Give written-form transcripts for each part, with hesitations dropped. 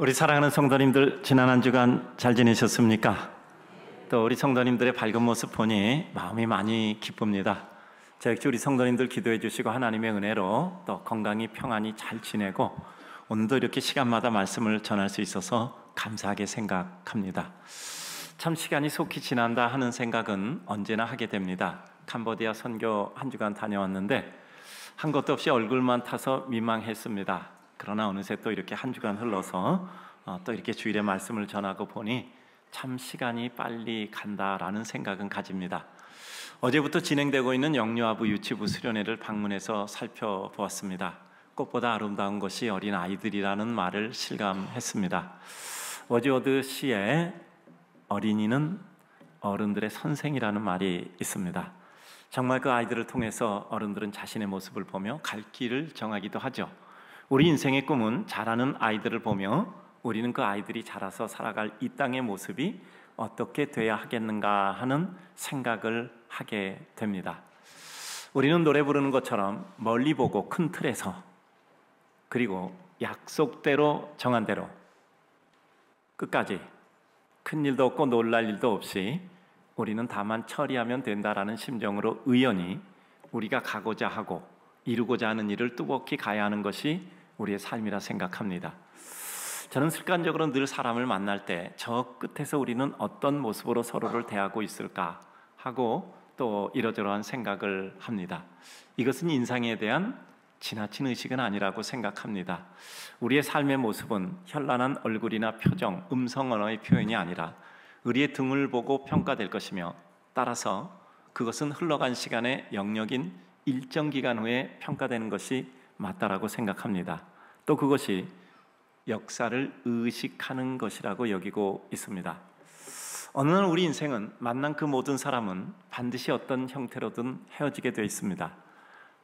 우리 사랑하는 성도님들, 지난 한 주간 잘 지내셨습니까? 또 우리 성도님들의 밝은 모습 보니 마음이 많이 기쁩니다. 저 역시 우리 성도님들 기도해 주시고 하나님의 은혜로 또 건강히 평안히 잘 지내고 오늘도 이렇게 시간마다 말씀을 전할 수 있어서 감사하게 생각합니다. 참 시간이 속히 지난다 하는 생각은 언제나 하게 됩니다. 캄보디아 선교 한 주간 다녀왔는데 한 것도 없이 얼굴만 타서 민망했습니다. 그러나 어느새 또 이렇게 한 주간 흘러서 또 이렇게 주일의 말씀을 전하고 보니 참 시간이 빨리 간다라는 생각은 가집니다. 어제부터 진행되고 있는 영유아부 유치부 수련회를 방문해서 살펴보았습니다. 꽃보다 아름다운 것이 어린 아이들이라는 말을 실감했습니다. 워즈워드 시에 어린이는 어른들의 선생이라는 말이 있습니다. 정말 그 아이들을 통해서 어른들은 자신의 모습을 보며 갈 길을 정하기도 하죠. 우리 인생의 꿈은 자라는 아이들을 보며 우리는 그 아이들이 자라서 살아갈 이 땅의 모습이 어떻게 돼야 하겠는가 하는 생각을 하게 됩니다. 우리는 노래 부르는 것처럼 멀리 보고 큰 틀에서, 그리고 약속대로 정한 대로 끝까지 큰 일도 없고 놀랄 일도 없이 우리는 다만 처리하면 된다라는 심정으로 의연히 우리가 가고자 하고 이루고자 하는 일을 뚜벅히 가야 하는 것이 우리의 삶이라 생각합니다. 저는 습관적으로 늘 사람을 만날 때 저 끝에서 우리는 어떤 모습으로 서로를 대하고 있을까 하고 또 이러저러한 생각을 합니다. 이것은 인상에 대한 지나친 의식은 아니라고 생각합니다. 우리의 삶의 모습은 현란한 얼굴이나 표정, 음성 언어의 표현이 아니라 우리의 등을 보고 평가될 것이며, 따라서 그것은 흘러간 시간의 영역인 일정 기간 후에 평가되는 것이 맞다라고 생각합니다. 또 그것이 역사를 의식하는 것이라고 여기고 있습니다. 어느 날 우리 인생은 만난 그 모든 사람은 반드시 어떤 형태로든 헤어지게 되어 있습니다.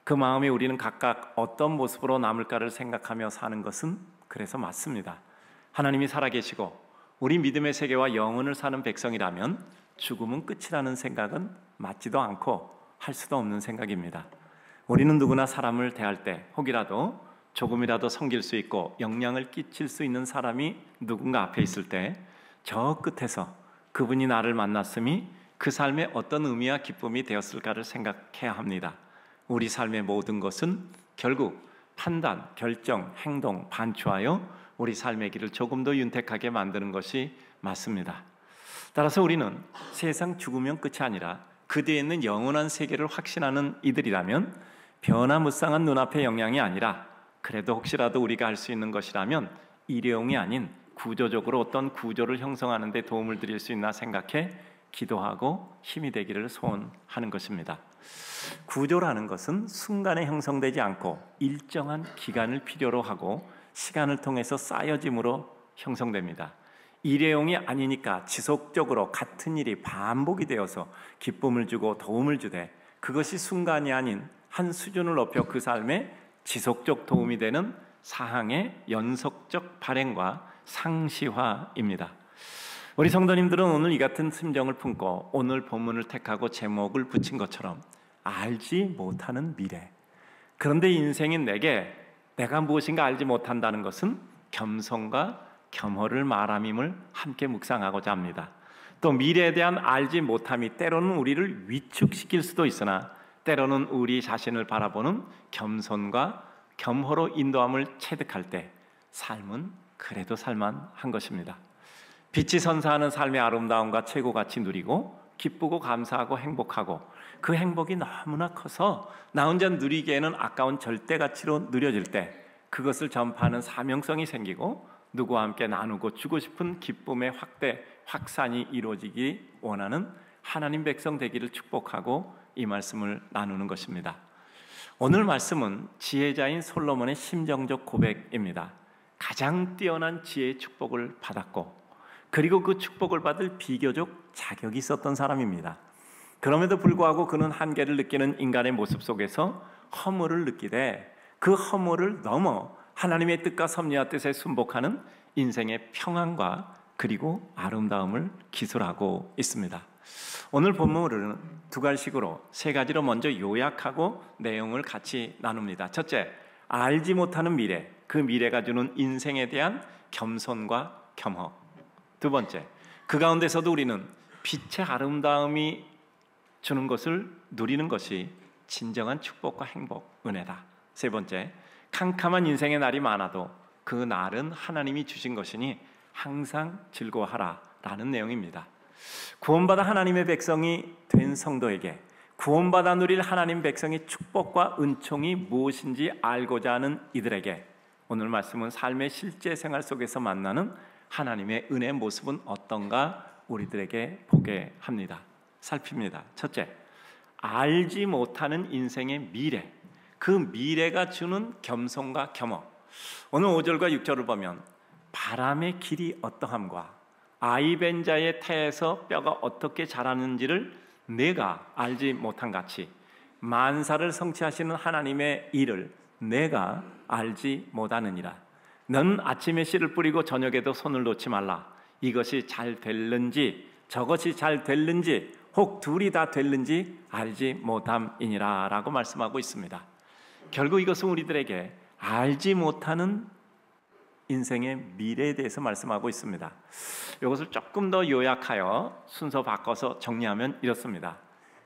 그 마음에 우리는 각각 어떤 모습으로 남을까를 생각하며 사는 것은 그래서 맞습니다. 하나님이 살아계시고 우리 믿음의 세계와 영혼을 사는 백성이라면 죽음은 끝이라는 생각은 맞지도 않고 할 수도 없는 생각입니다. 우리는 누구나 사람을 대할 때 혹이라도 조금이라도 섬길 수 있고 영향을 끼칠 수 있는 사람이 누군가 앞에 있을 때 저 끝에서 그분이 나를 만났음이 그 삶에 어떤 의미와 기쁨이 되었을까를 생각해야 합니다. 우리 삶의 모든 것은 결국 판단, 결정, 행동, 반추하여 우리 삶의 길을 조금 더 윤택하게 만드는 것이 맞습니다. 따라서 우리는 세상 죽으면 끝이 아니라 그 뒤에 있는 영원한 세계를 확신하는 이들이라면 변화무쌍한 눈앞의 영향이 아니라 그래도 혹시라도 우리가 할 수 있는 것이라면 일회용이 아닌 구조적으로 어떤 구조를 형성하는 데 도움을 드릴 수 있나 생각해 기도하고 힘이 되기를 소원하는 것입니다. 구조라는 것은 순간에 형성되지 않고 일정한 기간을 필요로 하고 시간을 통해서 쌓여짐으로 형성됩니다. 일회용이 아니니까 지속적으로 같은 일이 반복이 되어서 기쁨을 주고 도움을 주되 그것이 순간이 아닌 한 수준을 높여 그 삶에 지속적 도움이 되는 사항의 연속적 발행과 상시화입니다. 우리 성도님들은 오늘 이 같은 심정을 품고 오늘 본문을 택하고 제목을 붙인 것처럼 알지 못하는 미래. 그런데 인생인 내가 무엇인가 알지 못한다는 것은 겸손과 겸허를 말함임을 함께 묵상하고자 합니다. 또 미래에 대한 알지 못함이 때로는 우리를 위축시킬 수도 있으나 때로는 우리 자신을 바라보는 겸손과 겸허로 인도함을 체득할 때 삶은 그래도 살만한 것입니다. 빛이 선사하는 삶의 아름다움과 최고같이 누리고 기쁘고 감사하고 행복하고 그 행복이 너무나 커서 나 혼자 누리기에는 아까운 절대가치로 누려질 때 그것을 전파하는 사명성이 생기고 누구와 함께 나누고 주고 싶은 기쁨의 확산이 이루어지기 원하는 하나님 백성 되기를 축복하고 이 말씀을 나누는 것입니다. 오늘 말씀은 지혜자인 솔로몬의 심정적 고백입니다. 가장 뛰어난 지혜의 축복을 받았고 그리고 그 축복을 받을 비교적 자격이 있었던 사람입니다. 그럼에도 불구하고 그는 한계를 느끼는 인간의 모습 속에서 허물을 느끼되 그 허물을 넘어 하나님의 뜻과 섭리와 뜻에 순복하는 인생의 평안과 그리고 아름다움을 기술하고 있습니다. 오늘 본문은 두 가지식으로 세 가지로 먼저 요약하고 내용을 같이 나눕니다. 첫째, 알지 못하는 미래, 그 미래가 주는 인생에 대한 겸손과 겸허. 두 번째, 그 가운데서도 우리는 빛의 아름다움이 주는 것을 누리는 것이 진정한 축복과 행복, 은혜다. 세 번째, 캄캄한 인생의 날이 많아도 그 날은 하나님이 주신 것이니 항상 즐거워하라 라는 내용입니다. 구원받아 하나님의 백성이 된 성도에게, 구원받아 누릴 하나님 백성의 축복과 은총이 무엇인지 알고자 하는 이들에게 오늘 말씀은 삶의 실제 생활 속에서 만나는 하나님의 은혜의 모습은 어떤가 우리들에게 보게 합니다. 살핍니다. 첫째, 알지 못하는 인생의 미래, 그 미래가 주는 겸손과 겸허. 오늘 5절과 6절을 보면 바람의 길이 어떠함과 아이벤 자의 태에서 뼈가 어떻게 자라는지를 내가 알지 못한 같이 만사를 성취하시는 하나님의 일을 내가 알지 못하느니라. 넌 아침에 씨를 뿌리고 저녁에도 손을 놓지 말라. 이것이 잘 될는지 저것이 잘 될는지 혹 둘이 다 될는지 알지 못함이니라 라고 말씀하고 있습니다. 결국 이것은 우리들에게 알지 못하는 인생의 미래에 대해서 말씀하고 있습니다. 이것을 조금 더 요약하여 순서 바꿔서 정리하면 이렇습니다.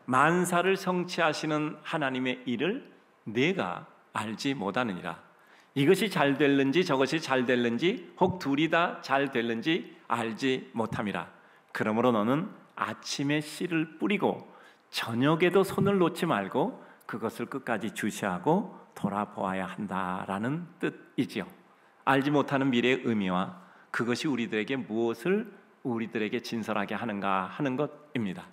만사를 성취하시는 하나님의 일을 내가 알지 못하느니라. 이것이 잘 될는지 저것이 잘 될는지 혹 둘이 다 잘 될는지 알지 못함이라. 그러므로 너는 아침에 씨를 뿌리고 저녁에도 손을 놓지 말고 그것을 끝까지 주시하고 돌아보아야 한다라는 뜻이지요. 알지 못하는 미래의 의미와 그것이 우리들에게 무엇을 우리들에게 진설하게 하는가 하는 것입니다.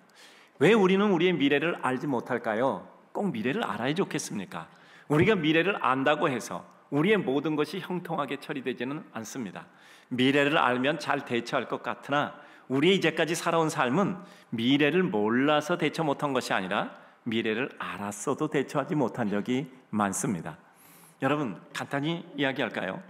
왜 우리는 우리의 미래를 알지 못할까요? 꼭 미래를 알아야 좋겠습니까? 우리가 미래를 안다고 해서 우리의 모든 것이 형통하게 처리되지는 않습니다. 미래를 알면 잘 대처할 것 같으나 우리의 이제까지 살아온 삶은 미래를 몰라서 대처 못한 것이 아니라 미래를 알았어도 대처하지 못한 적이 많습니다. 여러분, 간단히 이야기할까요?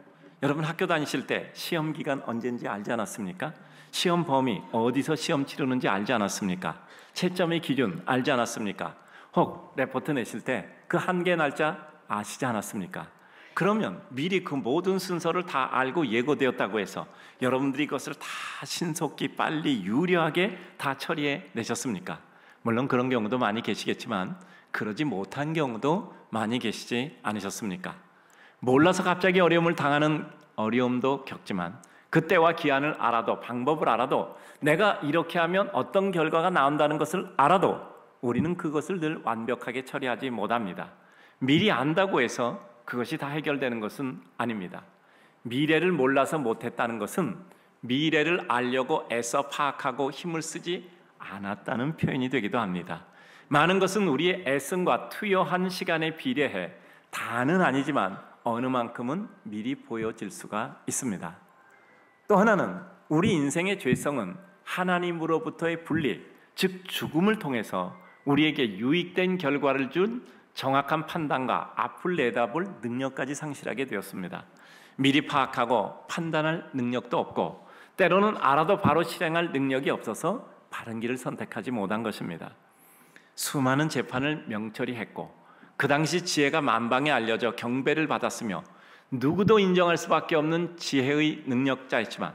여러분 학교 다니실 때 시험 기간 언제인지 알지 않았습니까? 시험 범위, 어디서 시험 치르는지 알지 않았습니까? 채점의 기준 알지 않았습니까? 혹 레포트 내실 때 그 한계 날짜 아시지 않았습니까? 그러면 미리 그 모든 순서를 다 알고 예고되었다고 해서 여러분들이 그것을 다 신속히 빨리 유려하게 다 처리해 내셨습니까? 물론 그런 경우도 많이 계시겠지만 그러지 못한 경우도 많이 계시지 않으셨습니까? 몰라서 갑자기 어려움을 당하는 어려움도 겪지만 그때와 기한을 알아도 방법을 알아도 내가 이렇게 하면 어떤 결과가 나온다는 것을 알아도 우리는 그것을 늘 완벽하게 처리하지 못합니다. 미리 안다고 해서 그것이 다 해결되는 것은 아닙니다. 미래를 몰라서 못했다는 것은 미래를 알려고 애써 파악하고 힘을 쓰지 않았다는 표현이 되기도 합니다. 많은 것은 우리의 애씀과 투여한 시간에 비례해 다는 아니지만 어느 만큼은 미리 보여질 수가 있습니다. 또 하나는 우리 인생의 죄성은 하나님으로부터의 분리, 즉 죽음을 통해서 우리에게 유익된 결과를 준 정확한 판단과 앞을 내다볼 능력까지 상실하게 되었습니다. 미리 파악하고 판단할 능력도 없고 때로는 알아도 바로 실행할 능력이 없어서 바른 길을 선택하지 못한 것입니다. 수많은 재판을 명철히 했고 그 당시 지혜가 만방에 알려져 경배를 받았으며 누구도 인정할 수밖에 없는 지혜의 능력자였지만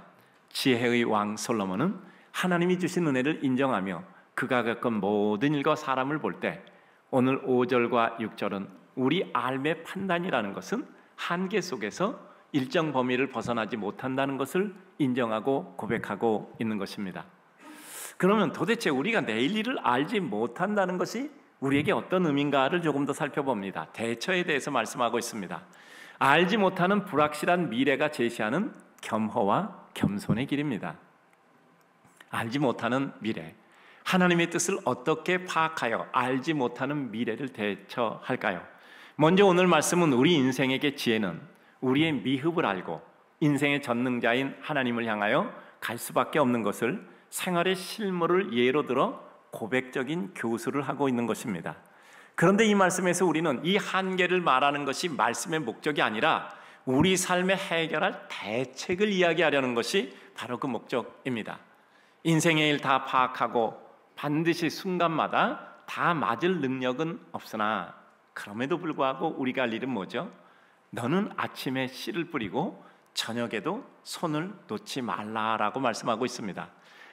지혜의 왕 솔로몬은 하나님이 주신 은혜를 인정하며 그가 겪은 모든 일과 사람을 볼 때 오늘 5절과 6절은 우리 삶의 판단이라는 것은 한계 속에서 일정 범위를 벗어나지 못한다는 것을 인정하고 고백하고 있는 것입니다. 그러면 도대체 우리가 내일 일을 알지 못한다는 것이 우리에게 어떤 의미인가를 조금 더 살펴봅니다. 대처에 대해서 말씀하고 있습니다. 알지 못하는 불확실한 미래가 제시하는 겸허와 겸손의 길입니다. 알지 못하는 미래, 하나님의 뜻을 어떻게 파악하여 알지 못하는 미래를 대처할까요? 먼저 오늘 말씀은 우리 인생에게 지혜는 우리의 미흡을 알고 인생의 전능자인 하나님을 향하여 갈 수밖에 없는 것을 생활의 실물을 예로 들어 고백적인 교수를 하고 있는 것입니다. 그런데 이 말씀에서 우리는 이 한계를 말하는 것이 말씀의 목적이 아니라 우리 삶에 해결할 대책을 이야기하려는 것이 바로 그 목적입니다. 인생의 일 다 파악하고 반드시 순간마다 다 맞을 능력은 없으나 그럼에도 불구하고 우리가 할 일은 뭐죠? 너는 아침에 씨를 뿌리고 저녁에도 손을 놓지 말라라고 말씀하고 있습니다.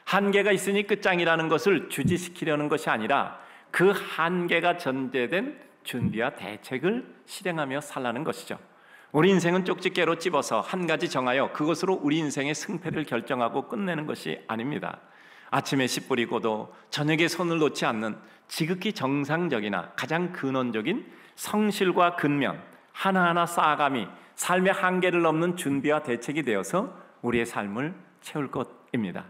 한계가 있으니 끝장이라는 것을 주지시키려는 것이 아니라 그 한계가 전제된 준비와 대책을 실행하며 살라는 것이죠. 우리 인생은 쪽집게로 찝어서 한 가지 정하여 그것으로 우리 인생의 승패를 결정하고 끝내는 것이 아닙니다. 아침에 씨 뿌리고도 저녁에 손을 놓지 않는 지극히 정상적이나 가장 근원적인 성실과 근면 하나하나 쌓아감이 삶의 한계를 넘는 준비와 대책이 되어서 우리의 삶을 채울 것입니다.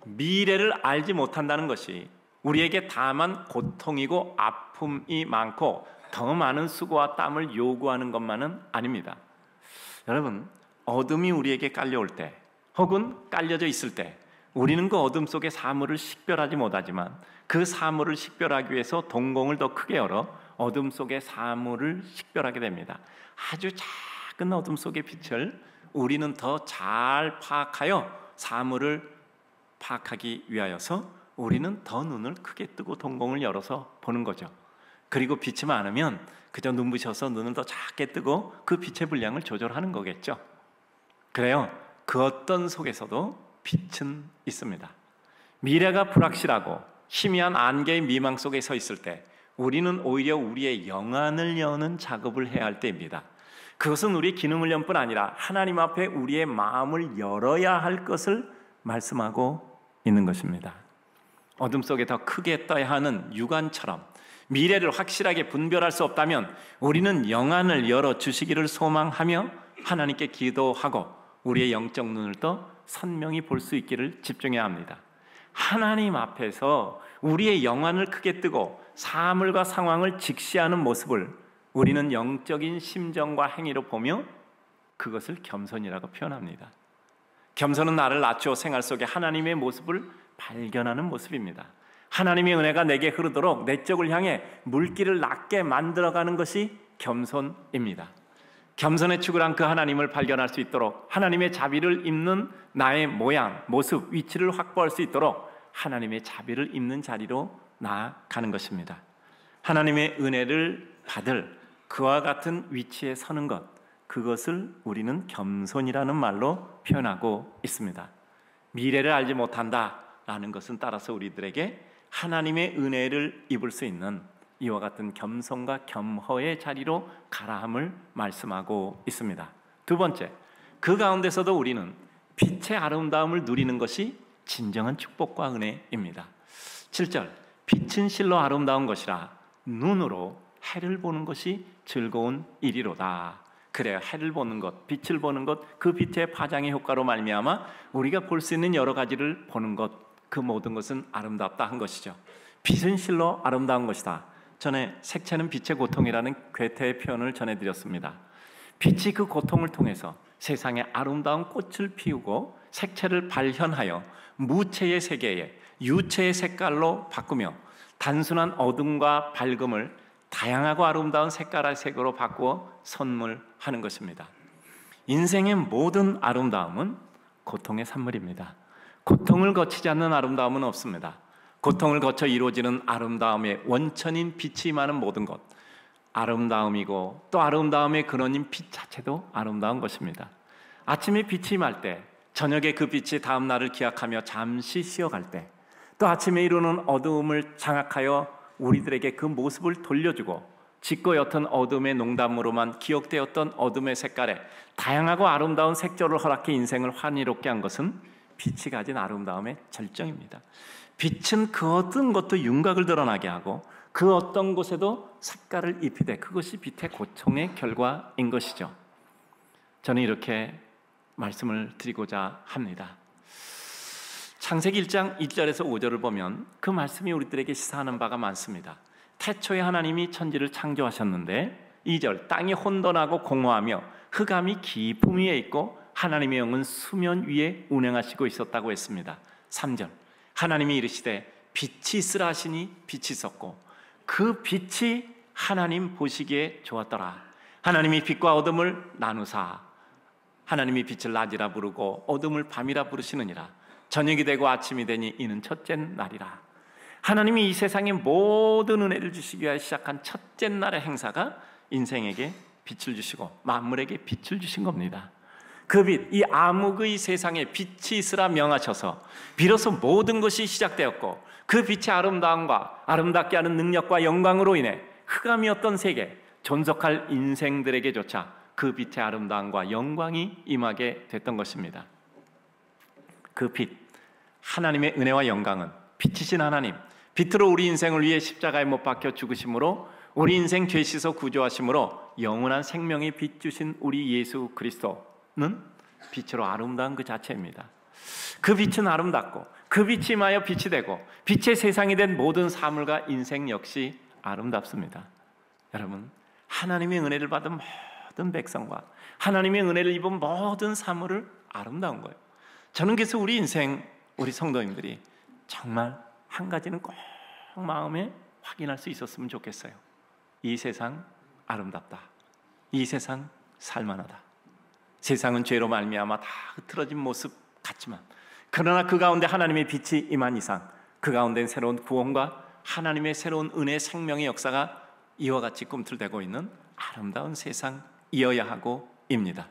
미래를 알지 못한다는 것이 우리에게 다만 고통이고 아픔이 많고 더 많은 수고와 땀을 요구하는 것만은 아닙니다. 여러분, 어둠이 우리에게 깔려올 때 혹은 깔려져 있을 때 우리는 그 어둠 속의 사물을 식별하지 못하지만 그 사물을 식별하기 위해서 동공을 더 크게 열어 어둠 속의 사물을 식별하게 됩니다. 아주 작은 어둠 속의 빛을 우리는 더 잘 파악하여 사물을 파악하기 위하여서 우리는 더 눈을 크게 뜨고 동공을 열어서 보는 거죠. 그리고 빛이 많으면 그저 눈부셔서 눈을 더 작게 뜨고 그 빛의 분량을 조절하는 거겠죠. 그래요. 그 어떤 속에서도 빛은 있습니다. 미래가 불확실하고 희미한 안개의 미망 속에 서 있을 때 우리는 오히려 우리의 영안을 여는 작업을 해야 할 때입니다. 그것은 우리의 기능훈련뿐 아니라 하나님 앞에 우리의 마음을 열어야 할 것을 말씀하고 있는 것입니다. 어둠 속에 더 크게 떠야 하는 유관처럼 미래를 확실하게 분별할 수 없다면 우리는 영안을 열어 주시기를 소망하며 하나님께 기도하고 우리의 영적 눈을 더 선명히 볼 수 있기를 집중해야 합니다. 하나님 앞에서 우리의 영안을 크게 뜨고 사물과 상황을 직시하는 모습을 우리는 영적인 심정과 행위로 보며 그것을 겸손이라고 표현합니다. 겸손은 나를 낮추어 생활 속에 하나님의 모습을 발견하는 모습입니다. 하나님의 은혜가 내게 흐르도록 내 쪽을 향해 물길을 낮게 만들어가는 것이 겸손입니다. 겸손의 추구한 그 하나님을 발견할 수 있도록 하나님의 자비를 입는 나의 모양, 모습, 위치를 확보할 수 있도록 하나님의 자비를 입는 자리로 나아가는 것입니다. 하나님의 은혜를 받을 그와 같은 위치에 서는 것, 그것을 우리는 겸손이라는 말로 표현하고 있습니다. 미래를 알지 못한다라는 것은 따라서 우리들에게 하나님의 은혜를 입을 수 있는 이와 같은 겸손과 겸허의 자리로 가라함을 말씀하고 있습니다. 두 번째, 그 가운데서도 우리는 빛의 아름다움을 누리는 것이 진정한 축복과 은혜입니다. 7절, 빛은 실로 아름다운 것이라 눈으로 해를 보는 것이 즐거운 일이로다. 그래요. 해를 보는 것, 빛을 보는 것, 그 빛의 파장의 효과로 말미암아 우리가 볼 수 있는 여러 가지를 보는 것, 그 모든 것은 아름답다 한 것이죠. 빛은 실로 아름다운 것이다. 전에 색채는 빛의 고통이라는 괴테의 표현을 전해드렸습니다. 빛이 그 고통을 통해서 세상에 아름다운 꽃을 피우고 색채를 발현하여 무채의 세계에 유채의 색깔로 바꾸며 단순한 어둠과 밝음을 다양하고 아름다운 색깔의 색으로 바꾸어 선물하는 것입니다. 인생의 모든 아름다움은 고통의 산물입니다. 고통을 거치지 않는 아름다움은 없습니다. 고통을 거쳐 이루어지는 아름다움의 원천인 빛이 임하는 모든 것, 아름다움이고 또 아름다움의 근원인 빛 자체도 아름다운 것입니다. 아침에 빛이 임할 때, 저녁에 그 빛이 다음 날을 기약하며 잠시 쉬어갈 때, 또 아침에 이루는 어두움을 장악하여 우리들에게 그 모습을 돌려주고 짙고 옅은 어둠의 농담으로만 기억되었던 어둠의 색깔에 다양하고 아름다운 색조를 허락해 인생을 환희롭게 한 것은 빛이 가진 아름다움의 절정입니다. 빛은 그 어떤 것도 윤곽을 드러나게 하고 그 어떤 곳에도 색깔을 입히되 그것이 빛의 고통의 결과인 것이죠. 저는 이렇게 말씀을 드리고자 합니다. 창세기 1장 1절에서 5절을 보면 그 말씀이 우리들에게 시사하는 바가 많습니다. 태초에 하나님이 천지를 창조하셨는데 2절, 땅이 혼돈하고 공허하며 흑암이 깊음 위에 있고 하나님의 영은 수면 위에 운행하시고 있었다고 했습니다. 3절, 하나님이 이르시되 빛이 있으라 하시니 빛이 있었고 그 빛이 하나님 보시기에 좋았더라. 하나님이 빛과 어둠을 나누사 하나님이 빛을 낮이라 부르고 어둠을 밤이라 부르시느니라. 저녁이 되고 아침이 되니 이는 첫째 날이라. 하나님이 이 세상에 모든 은혜를 주시기 위하여 시작한 첫째 날의 행사가 인생에게 빛을 주시고 만물에게 빛을 주신 겁니다. 그 빛, 이 암흑의 세상에 빛이 있으라 명하셔서 비로소 모든 것이 시작되었고, 그 빛의 아름다움과 아름답게 하는 능력과 영광으로 인해 흑암이었던 세계, 존속할 인생들에게조차 그 빛의 아름다움과 영광이 임하게 됐던 것입니다. 그 빛, 하나님의 은혜와 영광은 빛이신 하나님, 빛으로 우리 인생을 위해 십자가에 못 박혀 죽으심으로 우리 인생 죄 씻어 구조하심으로 영원한 생명의 빛 주신 우리 예수 그리스도는 빛으로 아름다운 그 자체입니다. 그 빛은 아름답고 그 빛이 임하여 빛이 되고 빛의 세상이 된 모든 사물과 인생 역시 아름답습니다. 여러분, 하나님의 은혜를 받은 모든 백성과 하나님의 은혜를 입은 모든 사물을 아름다운 거예요. 저는 그래서 우리 인생, 우리 성도님들이 정말 한 가지는 꼭 마음에 확인할 수 있었으면 좋겠어요. 이 세상 아름답다. 이 세상 살만하다. 세상은 죄로 말미암아 다 흐트러진 모습 같지만, 그러나 그 가운데 하나님의 빛이 임한 이상 그 가운데는 새로운 구원과 하나님의 새로운 은혜, 생명의 역사가 이와 같이 꿈틀대고 있는 아름다운 세상이어야 하고 입니다.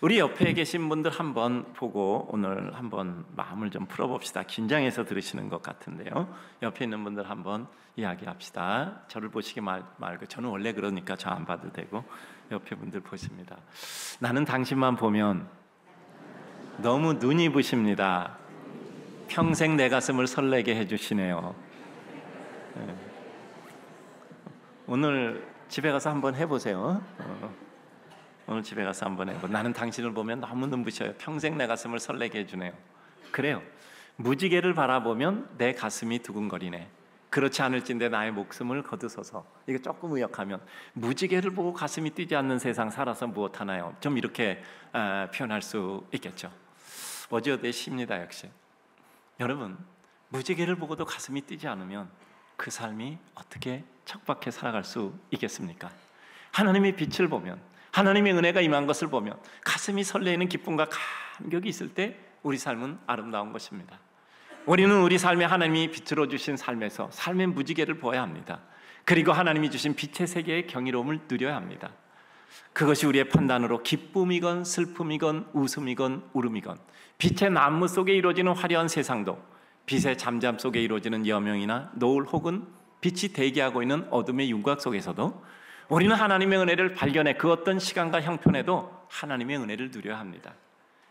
우리 옆에 계신 분들 한번 보고 오늘 한번 마음을 좀 풀어봅시다. 긴장해서 들으시는 것 같은데요. 옆에 있는 분들 한번 이야기합시다. 저를 보시기 말고, 저는 원래 그러니까 저 안 봐도 되고 옆에 분들 보십니다. 나는 당신만 보면 너무 눈이 부십니다. 평생 내 가슴을 설레게 해주시네요. 네. 오늘 집에 가서 한번 해보세요. 오늘 집에 가서 한번 해보. 나는 당신을 보면 너무 눈부셔요. 평생 내 가슴을 설레게 해주네요. 그래요. 무지개를 바라보면 내 가슴이 두근거리네. 그렇지 않을진데 나의 목숨을 거두소서. 이거 조금 의역하면, 무지개를 보고 가슴이 뛰지 않는 세상 살아서 무엇하나요? 좀 이렇게 표현할 수 있겠죠. 어지어대십니다. 역시 여러분, 무지개를 보고도 가슴이 뛰지 않으면 그 삶이 어떻게 척박해 살아갈 수 있겠습니까? 하나님의 빛을 보면, 하나님의 은혜가 임한 것을 보면 가슴이 설레이는 기쁨과 감격이 있을 때 우리 삶은 아름다운 것입니다. 우리는 우리 삶에 하나님이 빛으로 주신 삶에서 삶의 무지개를 보아야 합니다. 그리고 하나님이 주신 빛의 세계의 경이로움을 누려야 합니다. 그것이 우리의 판단으로 기쁨이건 슬픔이건 웃음이건 울음이건, 빛의 난무 속에 이루어지는 화려한 세상도 빛의 잠잠 속에 이루어지는 여명이나 노을, 혹은 빛이 대기하고 있는 어둠의 윤곽 속에서도 우리는 하나님의 은혜를 발견해 그 어떤 시간과 형편에도 하나님의 은혜를 누려야 합니다.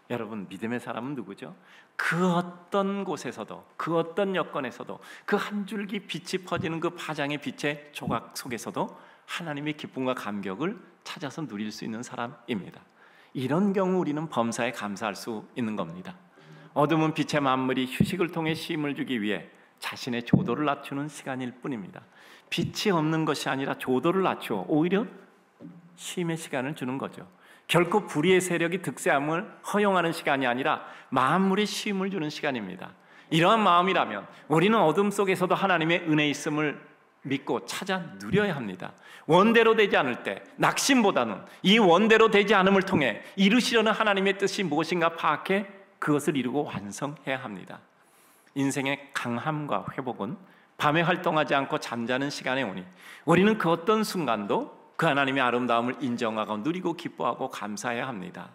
여러분, 믿음의 사람은 누구죠? 그 어떤 곳에서도, 그 어떤 여건에서도, 그 한 줄기 빛이 퍼지는 그 파장의 빛의 조각 속에서도 하나님의 기쁨과 감격을 찾아서 누릴 수 있는 사람입니다. 이런 경우 우리는 범사에 감사할 수 있는 겁니다. 어둠은 빛의 만물이 휴식을 통해 쉼을 주기 위해 자신의 조도를 낮추는 시간일 뿐입니다. 빛이 없는 것이 아니라 조도를 낮추어 오히려 쉼의 시간을 주는 거죠. 결코 불의의 세력이 득세함을 허용하는 시간이 아니라 만물의 쉼을 주는 시간입니다. 이러한 마음이라면 우리는 어둠 속에서도 하나님의 은혜 있음을 믿고 찾아 누려야 합니다. 원대로 되지 않을 때, 낙심보다는 이 원대로 되지 않음을 통해 이루시려는 하나님의 뜻이 무엇인가 파악해 그것을 이루고 완성해야 합니다. 인생의 강함과 회복은 밤에 활동하지 않고 잠자는 시간에 오니 우리는 그 어떤 순간도 그 하나님의 아름다움을 인정하고 누리고 기뻐하고 감사해야 합니다.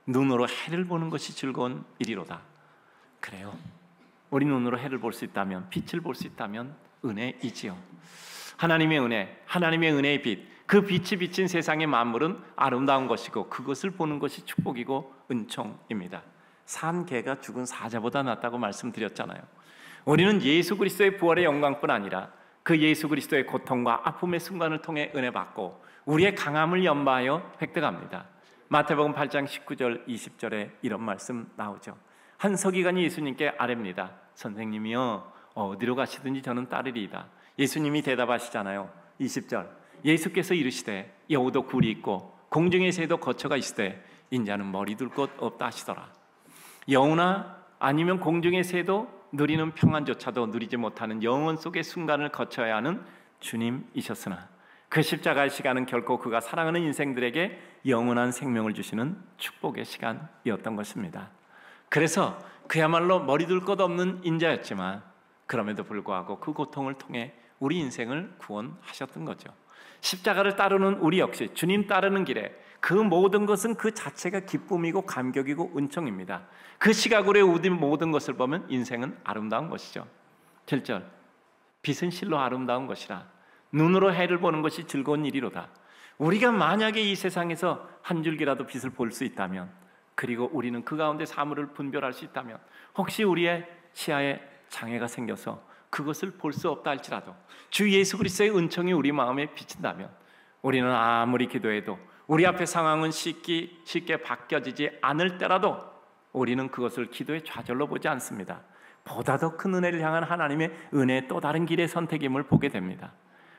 눈으로 해를 보는 것이 즐거운 일이로다. 그래요. 우리 눈으로 해를 볼 수 있다면, 빛을 볼 수 있다면 은혜이지요. 하나님의 은혜, 하나님의 은혜의 빛, 그 빛이 비친 세상의 만물은 아름다운 것이고 그것을 보는 것이 축복이고 은총입니다. 산 개가 죽은 사자보다 낫다고 말씀드렸잖아요. 우리는 예수 그리스도의 부활의 영광뿐 아니라 그 예수 그리스도의 고통과 아픔의 순간을 통해 은혜 받고 우리의 강함을 연마하여 획득합니다. 마태복음 8장 19절 20절에 이런 말씀 나오죠. 한 서기관이 예수님께 아뢰입니다. 선생님이여, 어디로 가시든지 저는 따르리이다. 예수님이 대답하시잖아요. 20절, 예수께서 이르시되 여우도 굴이 있고 공중의 새도 거처가 있으되 인자는 머리 둘 곳 없다 하시더라. 여우나 아니면 공중의 새도 누리는 평안조차도 누리지 못하는 영원 속의 순간을 거쳐야 하는 주님이셨으나 그 십자가의 시간은 결코 그가 사랑하는 인생들에게 영원한 생명을 주시는 축복의 시간이었던 것입니다. 그래서 그야말로 머리 둘 것 없는 인자였지만 그럼에도 불구하고 그 고통을 통해 우리 인생을 구원하셨던 거죠. 십자가를 따르는 우리 역시 주님 따르는 길에 그 모든 것은 그 자체가 기쁨이고 감격이고 은총입니다. 그 시각으로 우린 모든 것을 보면 인생은 아름다운 것이죠. 7절, 빛은 실로 아름다운 것이라 눈으로 해를 보는 것이 즐거운 일이로다. 우리가 만약에 이 세상에서 한 줄기라도 빛을 볼 수 있다면, 그리고 우리는 그 가운데 사물을 분별할 수 있다면, 혹시 우리의 시야에 장애가 생겨서 그것을 볼 수 없다 할지라도 주 예수 그리스도의 은총이 우리 마음에 비친다면, 우리는 아무리 기도해도 우리 앞에 상황은 쉽게 바뀌어지지 않을 때라도 우리는 그것을 기도의 좌절로 보지 않습니다. 보다 더 큰 은혜를 향한 하나님의 은혜의 또 다른 길의 선택임을 보게 됩니다.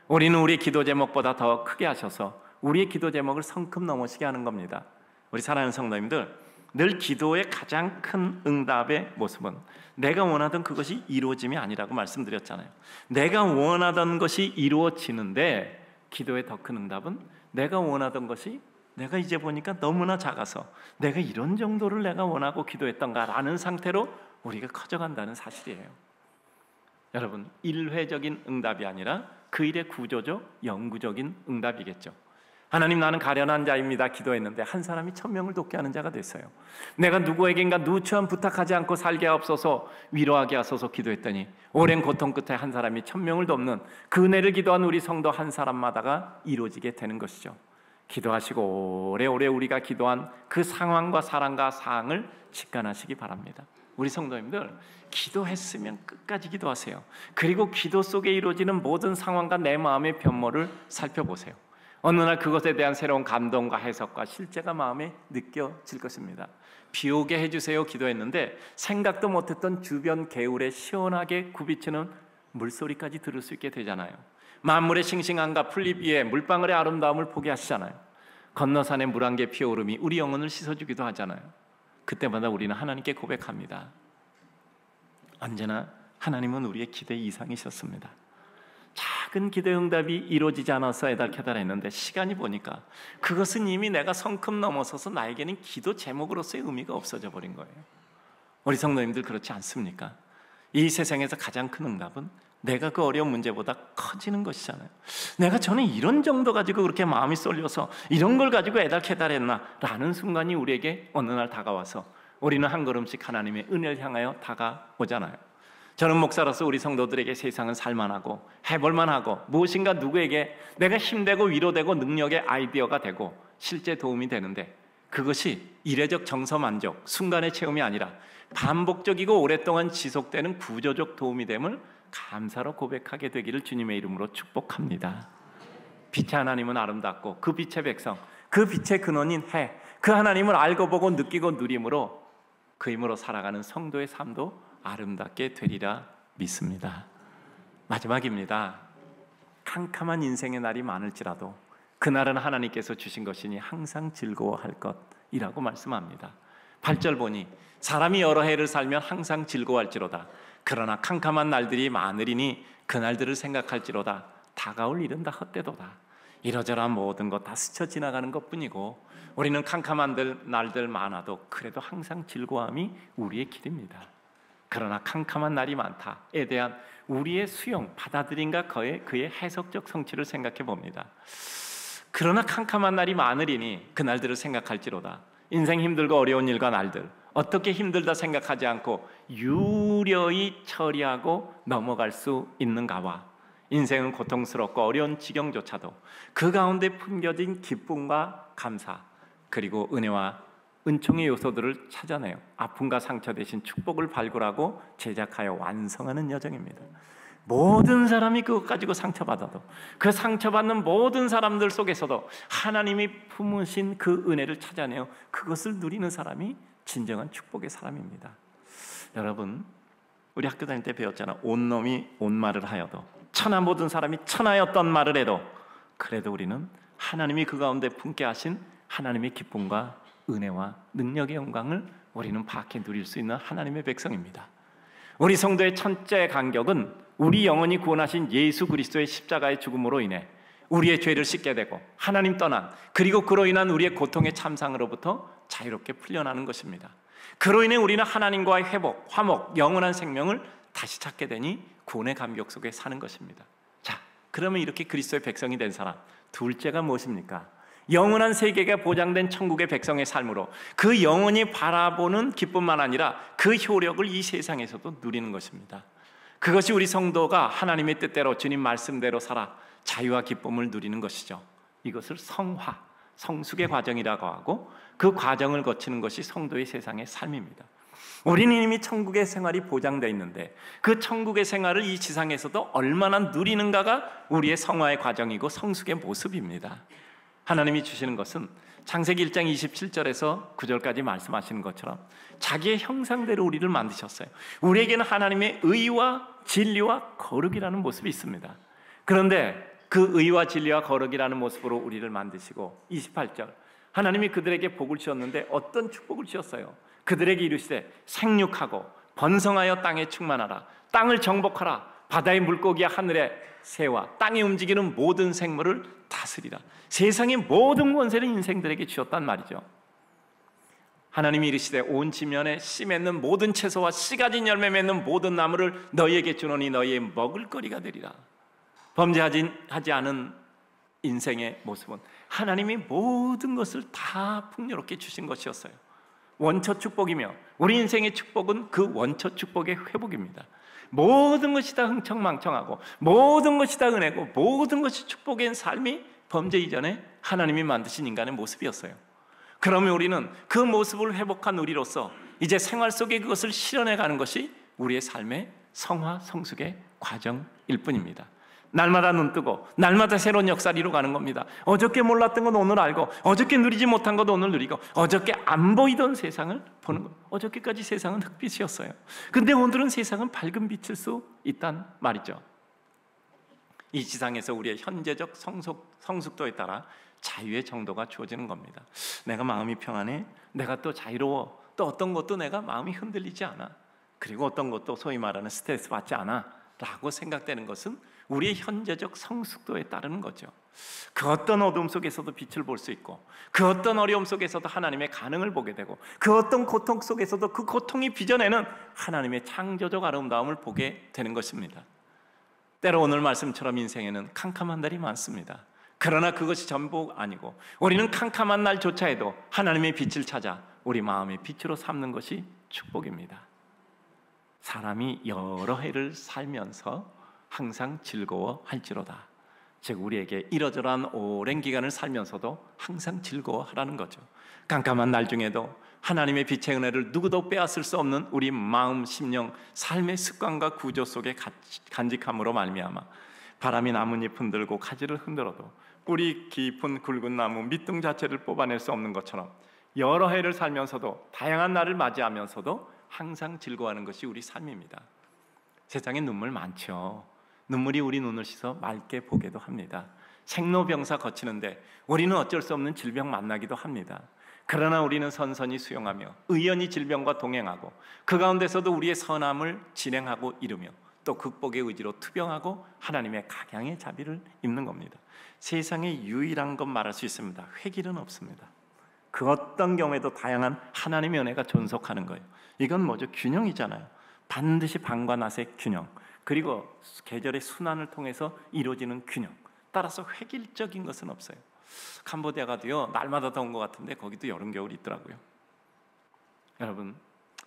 우리는 우리의 기도 제목보다 더 크게 하셔서 우리의 기도 제목을 성큼 넘어서게 하는 겁니다. 우리 사랑하는 성도님들, 늘 기도의 가장 큰 응답의 모습은 내가 원하던 그것이 이루어짐이 아니라고 말씀드렸잖아요. 내가 원하던 것이 이루어지는데, 기도의 더 큰 응답은 내가 원하던 것이 내가 이제 보니까 너무나 작아서 내가 이런 정도를 내가 원하고 기도했던가라는 상태로 우리가 커져간다는 사실이에요. 여러분, 일회적인 응답이 아니라 그 일의 구조적, 영구적인 응답이겠죠. 하나님, 나는 가련한 자입니다 기도했는데 한 사람이 1000명을 돕게 하는 자가 됐어요. 내가 누구에겐가 누추한 부탁하지 않고 살게 하옵소서, 위로하게 하소서 기도했더니 오랜 고통 끝에 한 사람이 1000명을 돕는 그 은혜를 기도한 우리 성도 한 사람마다가 이루어지게 되는 것이죠. 기도하시고 오래오래 우리가 기도한 그 상황과 사랑과 사항을 직관하시기 바랍니다. 우리 성도님들, 기도했으면 끝까지 기도하세요. 그리고 기도 속에 이루어지는 모든 상황과 내 마음의 변모를 살펴보세요. 어느 날 그것에 대한 새로운 감동과 해석과 실제가 마음에 느껴질 것입니다. 비 오게 해주세요 기도했는데 생각도 못했던 주변 개울에 시원하게 굽이치는 물소리까지 들을 수 있게 되잖아요. 만물의 싱싱함과 풀잎 위에 물방울의 아름다움을 보게 하시잖아요. 건너산에 물 한 개 피어오름이 우리 영혼을 씻어주기도 하잖아요. 그때마다 우리는 하나님께 고백합니다. 언제나 하나님은 우리의 기대 이상이셨습니다. 작은 기대 응답이 이루어지지 않아서 애달캐달했는데 시간이 보니까 그것은 이미 내가 성큼 넘어서서 나에게는 기도 제목으로서의 의미가 없어져 버린 거예요. 우리 성도님들 그렇지 않습니까? 이 세상에서 가장 큰 응답은 내가 그 어려운 문제보다 커지는 것이잖아요. 내가 저는 이런 정도 가지고 그렇게 마음이 쏠려서 이런 걸 가지고 애달캐달했나 라는 순간이 우리에게 어느 날 다가와서 우리는 한 걸음씩 하나님의 은혜를 향하여 다가오잖아요. 저는 목사로서 우리 성도들에게 세상은 살만하고 해볼만하고 무엇인가 누구에게 내가 힘되고 위로되고 능력의 아이디어가 되고 실제 도움이 되는데, 그것이 이례적 정서만족, 순간의 체험이 아니라 반복적이고 오랫동안 지속되는 구조적 도움이 됨을 감사로 고백하게 되기를 주님의 이름으로 축복합니다. 빛의 하나님은 아름답고 그 빛의 백성, 그 빛의 근원인 해, 그 하나님을 알고 보고 느끼고 누림으로 그 힘으로 살아가는 성도의 삶도 아름답게 되리라 믿습니다. 마지막입니다. 캄캄한 인생의 날이 많을지라도 그날은 하나님께서 주신 것이니 항상 즐거워할 것이라고 말씀합니다. 8절 보니 사람이 여러 해를 살면 항상 즐거워할지로다. 그러나 캄캄한 날들이 많으리니 그날들을 생각할지로다. 다가올 일은 다 헛되도다. 이러저러한 모든 것 다 스쳐 지나가는 것뿐이고 우리는 캄캄한 날들 많아도 그래도 항상 즐거움이 우리의 길입니다. 그러나 캄캄한 날이 많다에 대한 우리의 수용, 받아들임과 그의 해석적 성취를 생각해 봅니다. 그러나 캄캄한 날이 많으리니 그 날들을 생각할지로다. 인생 힘들고 어려운 일과 날들, 어떻게 힘들다 생각하지 않고 유려히 처리하고 넘어갈 수 있는가와, 인생은 고통스럽고 어려운 지경조차도 그 가운데 품겨진 기쁨과 감사, 그리고 은혜와 은총의 요소들을 찾아내요. 아픔과 상처 대신 축복을 발굴하고 제작하여 완성하는 여정입니다. 모든 사람이 그것 가지고 상처받아도 그 상처받는 모든 사람들 속에서도 하나님이 품으신 그 은혜를 찾아내어 그것을 누리는 사람이 진정한 축복의 사람입니다. 여러분, 우리 학교 다닐 때 배웠잖아. 온 놈이 온 말을 하여도, 천하 모든 사람이 천하였던 말을 해도 그래도 우리는 하나님이 그 가운데 품게 하신 하나님의 기쁨과 은혜와 능력의 영광을 우리는 파악해 누릴 수 있는 하나님의 백성입니다. 우리 성도의 첫째 간격은 우리 영원히 구원하신 예수 그리스도의 십자가의 죽음으로 인해 우리의 죄를 씻게 되고 하나님 떠난, 그리고 그로 인한 우리의 고통의 참상으로부터 자유롭게 풀려나는 것입니다. 그로 인해 우리는 하나님과의 회복, 화목, 영원한 생명을 다시 찾게 되니 구원의 감격 속에 사는 것입니다. 자, 그러면 이렇게 그리스도의 백성이 된 사람, 둘째가 무엇입니까? 영원한 세계가 보장된 천국의 백성의 삶으로 그 영원히 바라보는 기쁨만 아니라 그 효력을 이 세상에서도 누리는 것입니다. 그것이 우리 성도가 하나님의 뜻대로 주님 말씀대로 살아 자유와 기쁨을 누리는 것이죠. 이것을 성화, 성숙의 과정이라고 하고 그 과정을 거치는 것이 성도의 세상의 삶입니다. 우리는 이미 천국의 생활이 보장되어 있는데 그 천국의 생활을 이 지상에서도 얼마나 누리는가가 우리의 성화의 과정이고 성숙의 모습입니다. 하나님이 주시는 것은 창세기 1장 27절에서 9절까지 말씀하시는 것처럼 자기의 형상대로 우리를 만드셨어요. 우리에게는 하나님의 의와 진리와 거룩이라는 모습이 있습니다. 그런데 그 의와 진리와 거룩이라는 모습으로 우리를 만드시고 28절 하나님이 그들에게 복을 주셨는데 어떤 축복을 주셨어요? 그들에게 이르시되 생육하고 번성하여 땅에 충만하라. 땅을 정복하라. 바다의 물고기와 하늘의 새와 땅에 움직이는 모든 생물을 다스리라. 세상의 모든 권세를 인생들에게 주셨단 말이죠. 하나님이 이르시되 온 지면에 씨 맺는 모든 채소와 씨 가진 열매 맺는 모든 나무를 너희에게 주노니 너희의 먹을거리가 되리라. 범죄하지 않은 인생의 모습은 하나님이 모든 것을 다 풍요롭게 주신 것이었어요. 원처 축복이며 우리 인생의 축복은 그 원처 축복의 회복입니다. 모든 것이 다 흥청망청하고 모든 것이 다 은혜고 모든 것이 축복인 삶이 범죄 이전에 하나님이 만드신 인간의 모습이었어요. 그러면 우리는 그 모습을 회복한 우리로서 이제 생활 속에 그것을 실현해가는 것이 우리의 삶의 성화 성숙의 과정일 뿐입니다. 날마다 눈뜨고 날마다 새로운 역사를 이루어가는 겁니다. 어저께 몰랐던 건 오늘 알고 어저께 누리지 못한 것 오늘 누리고 어저께 안 보이던 세상을 보는 것. 어저께까지 세상은 흑빛이었어요. 근데 오늘은 세상은 밝은 빛일 수 있단 말이죠. 이 지상에서 우리의 현재적 성숙도에 따라 자유의 정도가 주어지는 겁니다. 내가 마음이 평안해, 내가 또 자유로워, 또 어떤 것도 내가 마음이 흔들리지 않아, 그리고 어떤 것도 소위 말하는 스트레스 받지 않아 라고 생각되는 것은 우리의 현재적 성숙도에 따르는 거죠. 그 어떤 어둠 속에서도 빛을 볼 수 있고 그 어떤 어려움 속에서도 하나님의 가능을 보게 되고 그 어떤 고통 속에서도 그 고통이 빚어내는 하나님의 창조적 아름다움을 보게 되는 것입니다. 때로 오늘 말씀처럼 인생에는 캄캄한 날이 많습니다. 그러나 그것이 전부 아니고 우리는 캄캄한 날조차에도 하나님의 빛을 찾아 우리 마음의 빛으로 삼는 것이 축복입니다. 사람이 여러 해를 살면서 항상 즐거워할지로다. 즉 우리에게 이러저러한 오랜 기간을 살면서도 항상 즐거워하라는 거죠. 깜깜한 날 중에도 하나님의 빛의 은혜를 누구도 빼앗을 수 없는 우리 마음, 심령, 삶의 습관과 구조 속에 간직함으로 말미암아 바람이 나뭇잎 흔들고 가지를 흔들어도 뿌리 깊은 굵은 나무 밑둥 자체를 뽑아낼 수 없는 것처럼 여러 해를 살면서도 다양한 날을 맞이하면서도 항상 즐거워하는 것이 우리 삶입니다. 세상에 눈물 많죠. 눈물이 우리 눈을 씻어 맑게 보게도 합니다. 생로병사 거치는데 우리는 어쩔 수 없는 질병 만나기도 합니다. 그러나 우리는 선선히 수용하며 의연히 질병과 동행하고 그 가운데서도 우리의 선함을 진행하고 이루며 또 극복의 의지로 투병하고 하나님의 각양의 자비를 입는 겁니다. 세상에 유일한 것 말할 수 있습니다. 회길은 없습니다. 그 어떤 경우에도 다양한 하나님의 은혜가 존속하는 거예요. 이건 뭐죠? 균형이잖아요. 반드시 밤과 낮의 균형, 그리고 계절의 순환을 통해서 이루어지는 균형. 따라서 획일적인 것은 없어요. 캄보디아 가도요 날마다 더운 것 같은데 거기도 여름 겨울이 있더라고요. 여러분,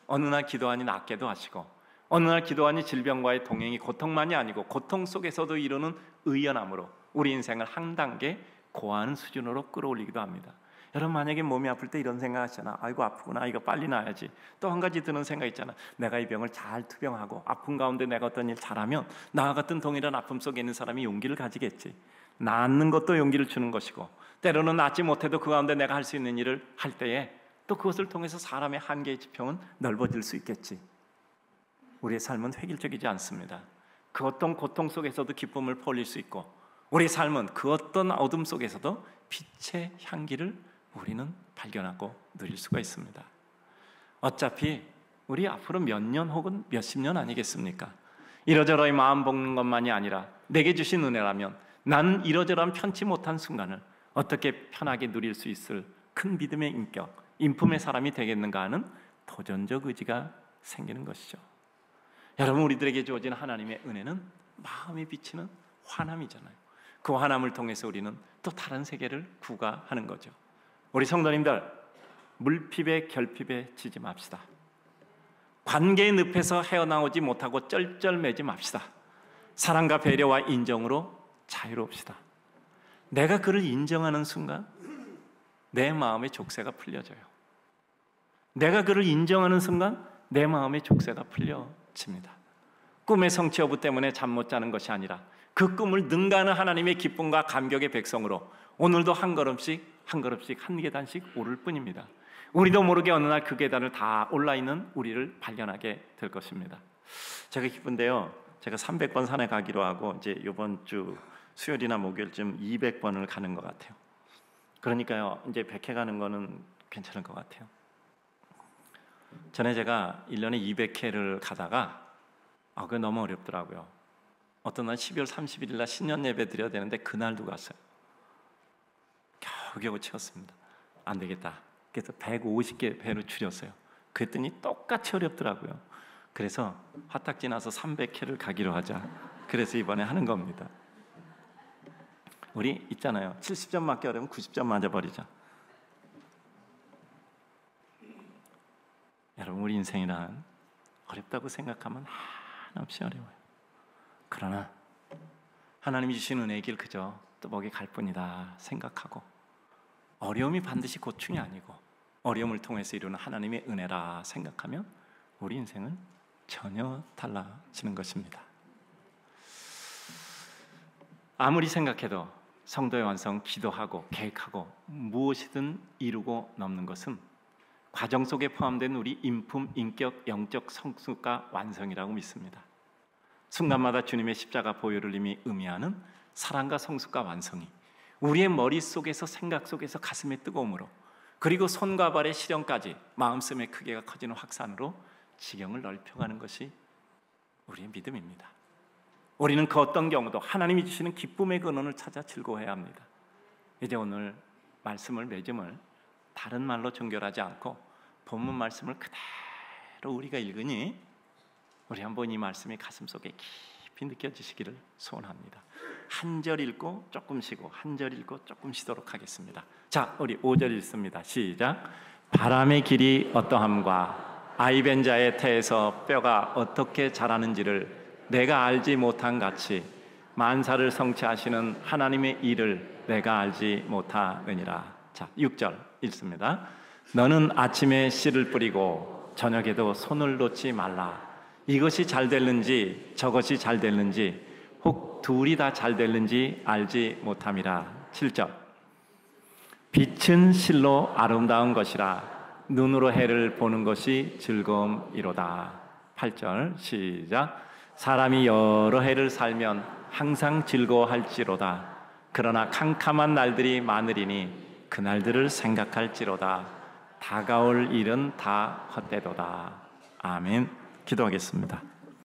어느 날 기도하니 낫게도 하시고 어느 날 기도하니 질병과의 동행이 고통만이 아니고 고통 속에서도 이루는 의연함으로 우리 인생을 한 단계 고하는 수준으로 끌어올리기도 합니다. 여러분, 만약에 몸이 아플 때 이런 생각 하시잖아. 아이고 아프구나, 이거 빨리 나아야지. 또 한 가지 드는 생각 있잖아. 내가 이 병을 잘 투병하고 아픈 가운데 내가 어떤 일 잘하면 나와 같은 동일한 아픔 속에 있는 사람이 용기를 가지겠지. 낫는 것도 용기를 주는 것이고 때로는 낫지 못해도 그 가운데 내가 할 수 있는 일을 할 때에 또 그것을 통해서 사람의 한계의 지평은 넓어질 수 있겠지. 우리의 삶은 획일적이지 않습니다. 그 어떤 고통 속에서도 기쁨을 퍼올릴 수 있고 우리의 삶은 그 어떤 어둠 속에서도 빛의 향기를 우리는 발견하고 누릴 수가 있습니다. 어차피 우리 앞으로 몇 년 혹은 몇십 년 아니겠습니까? 이러저러히 마음 볶는 것만이 아니라 내게 주신 은혜라면 나는 이러저러한 편치 못한 순간을 어떻게 편하게 누릴 수 있을 큰 믿음의 인격, 인품의 사람이 되겠는가 하는 도전적 의지가 생기는 것이죠. 여러분, 우리들에게 주어진 하나님의 은혜는 마음이 비치는 환함이잖아요. 그 화남을 통해서 우리는 또 다른 세계를 구가하는 거죠. 우리 성도님들, 물핍에 결핍에 지지 맙시다. 관계의 늪에서 헤어나오지 못하고 쩔쩔매지 맙시다. 사랑과 배려와 인정으로 자유롭시다. 내가 그를 인정하는 순간 내 마음의 족쇄가 풀려져요. 내가 그를 인정하는 순간 내 마음의 족쇄가 풀려집니다. 꿈의 성취 여부 때문에 잠 못 자는 것이 아니라 그 꿈을 능가하는 하나님의 기쁨과 감격의 백성으로 오늘도 한 걸음씩 한 걸음씩 한 계단씩 오를 뿐입니다. 우리도 모르게 어느 날 그 계단을 다 올라있는 우리를 발견하게 될 것입니다. 제가 기쁜데요, 제가 300번 산에 가기로 하고 이제 이번 주 수요일이나 목요일쯤 200번을 가는 것 같아요. 그러니까요, 이제 100회 가는 거는 괜찮을 것 같아요. 전에 제가 1년에 200회를 가다가 그게 너무 어렵더라고요. 어떤 날 12월 31일 날 신년 예배 드려야 되는데 그날도 갔어요. 겨우겨우 채웠습니다. 안 되겠다. 그래서 150개 회로 줄였어요. 그랬더니 똑같이 어렵더라고요. 그래서 화딱 지나서 300회를 가기로 하자. 그래서 이번에 하는 겁니다. 우리 있잖아요. 70점 맞기 어려우면 90점 맞아버리자. 여러분, 우리 인생이란 어렵다고 생각하면 한없이 어려워요. 그러나 하나님이 주신 은혜의 길 그저 뚜벅이 갈 뿐이다 생각하고, 어려움이 반드시 고충이 아니고 어려움을 통해서 이루는 하나님의 은혜라 생각하면 우리 인생은 전혀 달라지는 것입니다. 아무리 생각해도 성도의 완성, 기도하고 계획하고 무엇이든 이루고 넘는 것은 과정 속에 포함된 우리 인품, 인격, 영적 성숙과 완성이라고 믿습니다. 순간마다 주님의 십자가 보혈을 이미 의미하는 사랑과 성숙과 완성이 우리의 머릿속에서, 생각 속에서, 가슴의 뜨거움으로, 그리고 손과 발의 시련까지 마음씀의 크기가 커지는 확산으로 지경을 넓혀가는 것이 우리의 믿음입니다. 우리는 그 어떤 경우도 하나님이 주시는 기쁨의 근원을 찾아 즐거워해야 합니다. 이제 오늘 말씀을, 맺음을 다른 말로 종결하지 않고 본문 말씀을 그대로 우리가 읽으니 우리 한번 이 말씀이 가슴속에 깊이 느껴지시기를 소원합니다. 한 절 읽고 조금 쉬고, 한 절 읽고 조금 쉬도록 하겠습니다. 자, 우리 5절 읽습니다. 시작. 바람의 길이 어떠함과 아이벤 자의 태에서 뼈가 어떻게 자라는지를 내가 알지 못한 같이 만사를 성취하시는 하나님의 일을 내가 알지 못하느니라. 자, 6절 읽습니다. 너는 아침에 씨를 뿌리고 저녁에도 손을 놓지 말라. 이것이 잘 됐는지 저것이 잘 됐는지 혹 둘이 다 잘 됐는지 알지 못함이라. 7절. 빛은 실로 아름다운 것이라 눈으로 해를 보는 것이 즐거움이로다. 8절 시작. 사람이 여러 해를 살면 항상 즐거워할지로다. 그러나 캄캄한 날들이 많으리니 그 날들을 생각할지로다. 다가올 일은 다 헛되도다. 아멘. 기도하겠습니다.